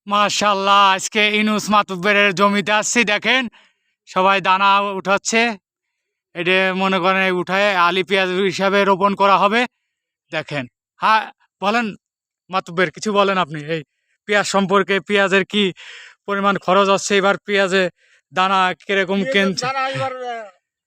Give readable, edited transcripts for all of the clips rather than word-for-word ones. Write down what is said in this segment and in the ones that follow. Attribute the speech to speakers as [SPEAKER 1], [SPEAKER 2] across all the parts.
[SPEAKER 1] মাশাআল্লাহ, আজকে ইনুস মাতুব্বরের জমিতে আসছি। দেখেন সবাই দানা উঠাচ্ছে। এটা মনে করেন উঠায় আলি পেঁয়াজ হিসাবে রোপণ করা হবে। দেখেন, হ্যাঁ বলেন মাতুব্বর, কিছু বলেন আপনি এই পেঁয়াজ সম্পর্কে। পেঁয়াজের কি পরিমাণ খরচ হচ্ছে এবার, পেঁয়াজে দানা কিরকম কিনছে?
[SPEAKER 2] দানা এবার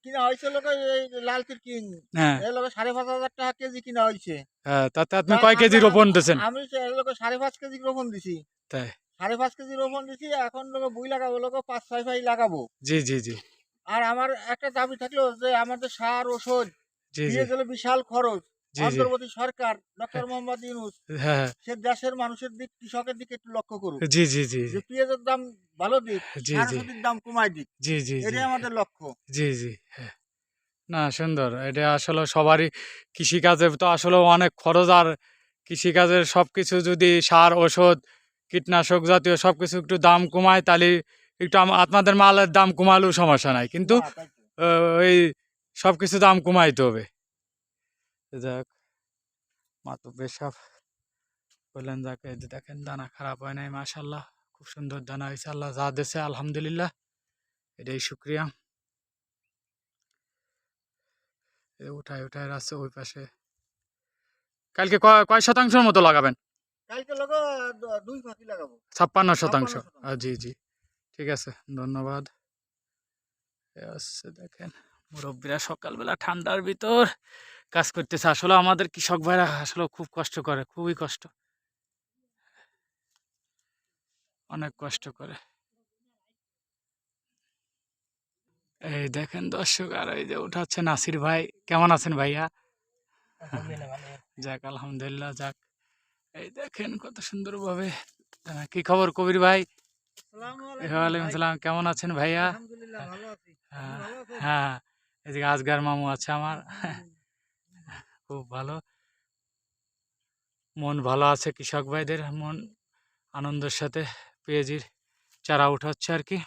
[SPEAKER 2] কিনা হয়েছে লোকে এই লাল কিন
[SPEAKER 1] হ্যাঁ
[SPEAKER 2] এই লোকে 5,500 টাকা কেজি কিনা হয়েছে।
[SPEAKER 1] হ্যাঁ, তাতে আপনি কয় কেজি রোপণ দিয়েছেন?
[SPEAKER 2] আমি এই লোকে 5.5 কেজি রোপণ দিছি।
[SPEAKER 1] তাই
[SPEAKER 2] 5.5 কেজি রোপণ দিছি, এখন লোকে বই লাগাবো, লোকে 5-6 ভাই লাগাবো।
[SPEAKER 1] জি জি জি
[SPEAKER 2] আর আমার একটা দাবি থাকলো যে আমাদের সার ওষুধ
[SPEAKER 1] জি জি
[SPEAKER 2] দিয়ে গেলে বিশাল খরচ।
[SPEAKER 1] জি জি
[SPEAKER 2] অন্তর্বর্তী সরকার ডক্টর মোহাম্মদ ইউনূস
[SPEAKER 1] হ্যাঁ
[SPEAKER 2] সে দেশের মানুষের দিক, কৃষকের দিকে একটু লক্ষ্য করুক।
[SPEAKER 1] জি জি জি
[SPEAKER 2] যে পেঁয়াজের দাম ভালো দিক,
[SPEAKER 1] জি
[SPEAKER 2] সার
[SPEAKER 1] জি
[SPEAKER 2] ওষুধের দাম কমায় দিক,
[SPEAKER 1] জি জি জি
[SPEAKER 2] এটাই আমাদের লক্ষ্য।
[SPEAKER 1] জি জি হ্যাঁ। না সুন্দর, এটা আসলে সবারই। কৃষিকাজে তো আসলে অনেক খরচ, আর কৃষিকাজের সব কিছু যদি সার ওষুধ কীটনাশক জাতীয় সব কিছু একটু দাম কমায়, তাহলে একটু আপনাদের মালের দাম কমালেও সমস্যা নাই, কিন্তু
[SPEAKER 2] না, তাই তো।
[SPEAKER 1] ওই সব কিছু দাম কমাইতে হবে। যাক, মাতুব্বর সাহেব বললেন যাকে, এই যে দেখেন দানা খারাপ হয় নাই, মাশাল্লাহ খুব সুন্দর দানা হয়েছে। আল্লাহ যা দিয়েছে আলহামদুলিল্লাহ, এটাই শুক্রিয়া। উঠায় উঠায় রাখছে ওই পাশে। কালকে কয় শতাংশের মতো লাগাবেন?
[SPEAKER 2] কালকে লোক 2 ফাঁকি লাগাবো।
[SPEAKER 1] 56%।
[SPEAKER 2] 56%।
[SPEAKER 1] জি জি, ঠিক আছে, ধন্যবাদ। এ হচ্ছে দেখেন, মুরব্বীরা সকালবেলা ঠান্ডার ভিতর কাজ করতেছে। আসলে আমাদের কৃষক ভাইরা আসলে খুব কষ্ট করে, খুবই কষ্ট, অনেক কষ্ট করে। এই দেখেন দর্শক, আর এই যে উঠাচ্ছে নাসির ভাই। কেমন আছেন ভাইয়া? যাক আলহামদুলিল্লাহ, যাক। এই দেখেন কত সুন্দর ভাবে। কি খবর কবির ভাই? ওয়ালাইকুম সালাম, কেমন আছেন ভাইয়া?
[SPEAKER 2] আলহামদুলিল্লাহ ভালো আছি। আপনি
[SPEAKER 1] হ্যাঁ
[SPEAKER 2] ভালো আছেন?
[SPEAKER 1] হ্যাঁ, এদিকে আজগার মামু আছে আমার। খুব ভালো, মন ভালো আছে কৃষক ভাইদের, মন আনন্দের সাথে পেঁয়াজির চারা উঠাচ্ছে আর কি।